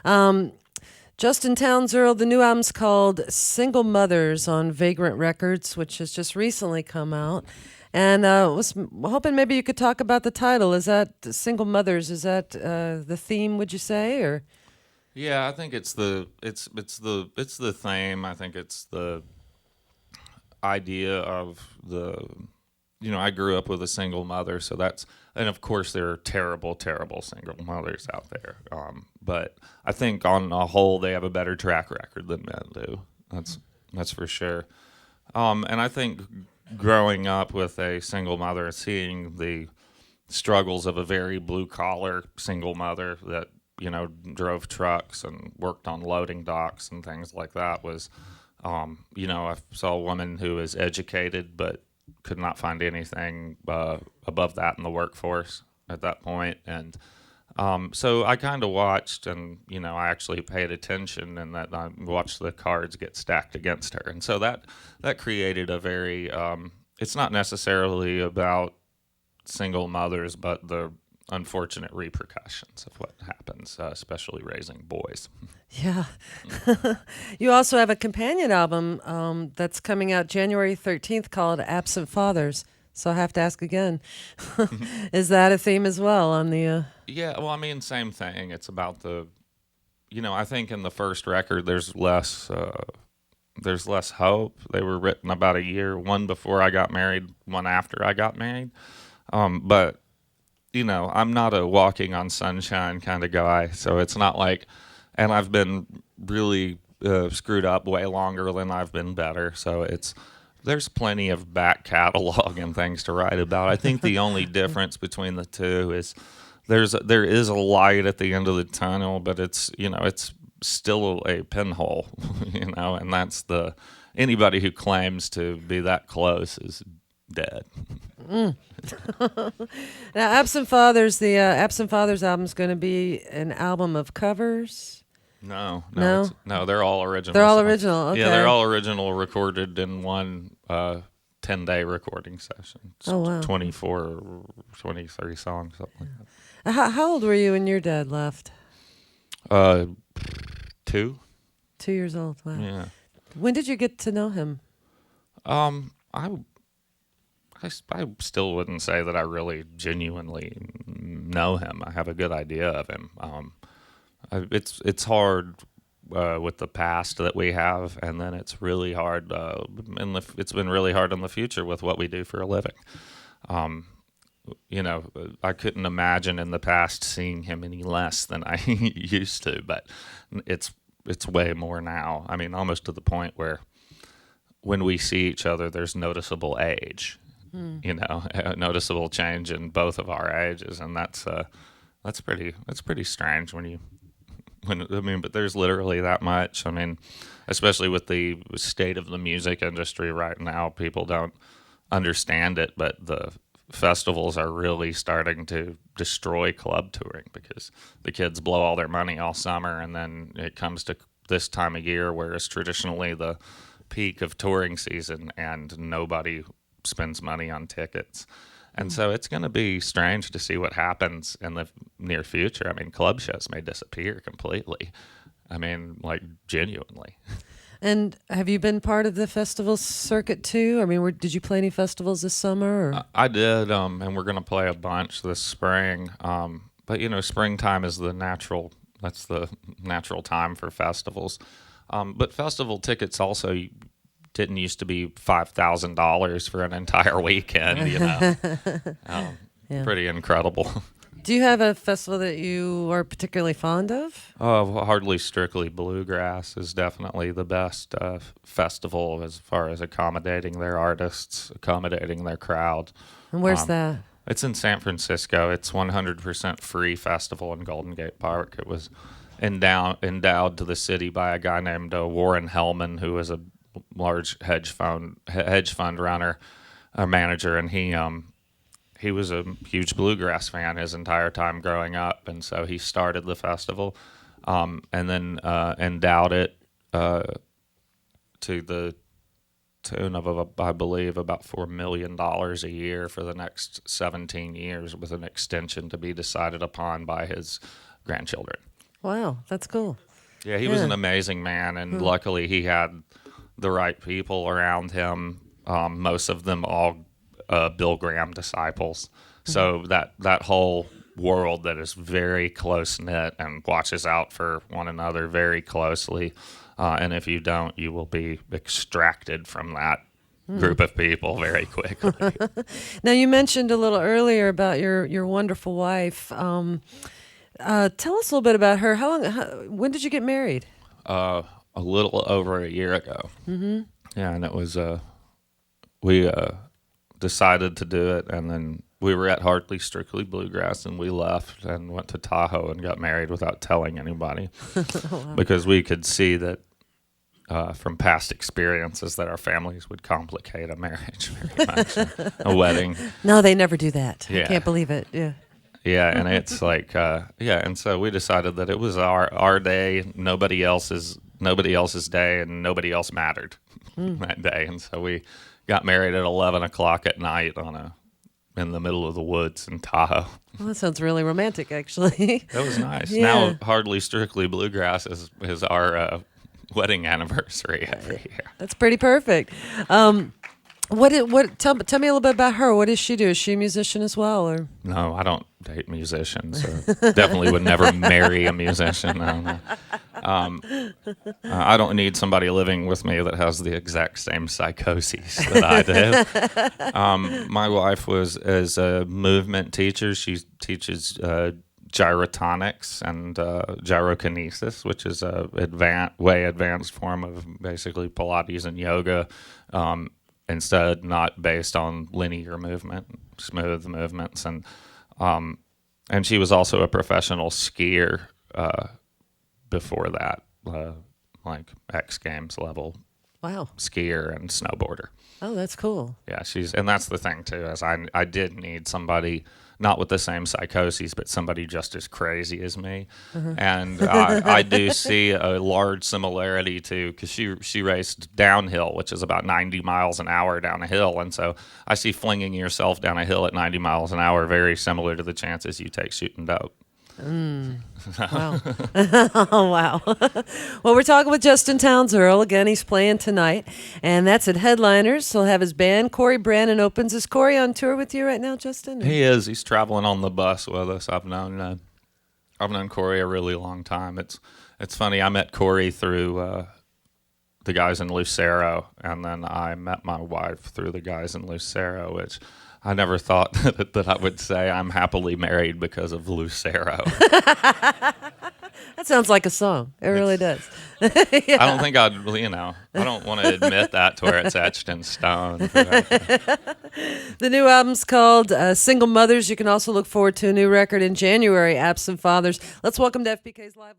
Um, Justin Townes Earle, the new album's called Single Mothers on Vagrant Records, which has just recently come out. And was hoping maybe you could talk about the title. Is that Single Mothers? Is that the theme, would you say? Or Yeah, I think it's the theme. I think it's the idea of I grew up with a single mother, so and of course there are terrible, terrible single mothers out there. But I think on a whole they have a better track record than men do. That's for sure. And I think growing up with a single mother, seeing the struggles of a very blue collar single mother that drove trucks and worked on loading docks and things like that was, I saw a woman who was educated but could not find anything above that in the workforce at that point. And so I kind of watched, and I actually paid attention, and that I watched the cards get stacked against her, and so that created a very. It's not necessarily about single mothers, but the unfortunate repercussions of what happens, especially raising boys. yeah. You also have a companion album that's coming out January 13th called Absent Fathers. So I have to ask again, is that a theme as well on the... Yeah, well, I mean, same thing. It's about I think in the first record there's less hope. They were written about a year, one before I got married, one after I got married. But I'm not a walking on sunshine kind of guy, so it's not like, and I've been really screwed up way longer than I've been better, so there's plenty of back catalog and things to write about. I think the only difference between the two is there is a light at the end of the tunnel, but it's still a pinhole, and that's anybody who claims to be that close is dead. Mm. Now, Absent Fathers, the Absent Fathers album is going to be an album of covers. No, No? they're all original. They're all songs. original. Okay. Yeah, they're all original, recorded in one 10-day recording session. It's Oh, wow. 24 or 23 songs, something like How old were you when your dad left? that. 2. 2 years old. Wow. Yeah. When did you get to know him? I still wouldn't say that I really genuinely know him. I have a good idea of him. It's hard with the past that we have, and then it's really hard. It's been really hard in the future with what we do for a living. I couldn't imagine in the past seeing him any less than I used to, but it's way more now. I mean, almost to the point where when we see each other, there's noticeable age. A noticeable change in both of our ages, and that's pretty strange but there's literally that much. I mean, especially with the state of the music industry right now, people don't understand it, but the festivals are really starting to destroy club touring because the kids blow all their money all summer, and then it comes to this time of year where it's traditionally the peak of touring season, and nobody spends money on tickets. And so it's going to be strange to see what happens in the near future. I mean, club shows may disappear completely. I mean, like, genuinely. And have you been part of the festival circuit too? I mean, did you play any festivals this summer? Or? I did, and we're going to play a bunch this spring. But, springtime is that's the natural time for festivals. But festival tickets also didn't used to be $5,000 for an entire weekend, Yeah. Pretty incredible. Do you have a festival that you are particularly fond of? Hardly Strictly Bluegrass is definitely the best festival as far as accommodating their artists, accommodating their crowd. And where's that? It's in San Francisco. It's 100% free festival in Golden Gate Park. It was endowed to the city by a guy named Warren Hellman, who was a large hedge fund runner, manager, and he was a huge bluegrass fan his entire time growing up, and so he started the festival, and then endowed it to the tune of, I believe, about $4 million a year for the next 17 years, with an extension to be decided upon by his grandchildren. Wow, that's cool. Yeah, he was an amazing man, and luckily he had the right people around him. Most of them all Bill Graham disciples. So that whole world that is very close knit and watches out for one another very closely. And if you don't, you will be extracted from that group of people very quickly. Now, you mentioned a little earlier about your wonderful wife. Tell us a little bit about her. When did you get married? A little over a year ago. Mm-hmm. Yeah, and it was we decided to do it, and then we were at Hartley Strictly Bluegrass, and we left and went to Tahoe and got married without telling anybody, because we could see that from past experiences that our families would complicate a marriage very much, a wedding. No, they never do that. Yeah. I can't believe it. Yeah. Yeah, and it's like, and so we decided that it was our day, nobody else's day, and nobody else mattered that day, and so we got married at 11 o'clock at night in the middle of the woods in Tahoe. Well, that sounds really romantic, actually. That was nice. Yeah. Now, Hardly Strictly Bluegrass is our wedding anniversary every year. That's pretty perfect. Tell me a little bit about her. What does she do? Is she a musician as well, or? No, I don't date musicians. So definitely would never marry a musician. No. I don't need somebody living with me that has the exact same psychoses that I do. My wife is a movement teacher. She teaches gyrotonics and gyrokinesis, which is a way advanced form of basically Pilates and yoga. Instead, not based on linear movement, smooth movements, and she was also a professional skier before that, like X Games level. Wow. Skier and snowboarder. Oh, that's cool. Yeah, and that's the thing too, is I did need somebody not with the same psychoses, but somebody just as crazy as me. And I do see a large similarity to, because she raced downhill, which is about 90 miles an hour down a hill. And so I see flinging yourself down a hill at 90 miles an hour very similar to the chances you take shooting dope. Wow. Oh, wow. Well, we're talking with Justin Townes Earle. Again, he's playing tonight, and that's at Headliners. He'll have his band. Corey Brannon opens. Is Corey on tour with you right now, Justin? He is. He's traveling on the bus with us. I've known Corey a really long time. It's funny. I met Corey through the guys in Lucero, and then I met my wife through the guys in Lucero, which I never thought that I would say I'm happily married because of Lucero. That sounds like a song. It really does. Yeah. I don't think I don't want to admit that to where it's etched in stone. The new album's called Single Mothers. You can also look forward to a new record in January, Absent Fathers. Let's welcome to FPK's Live.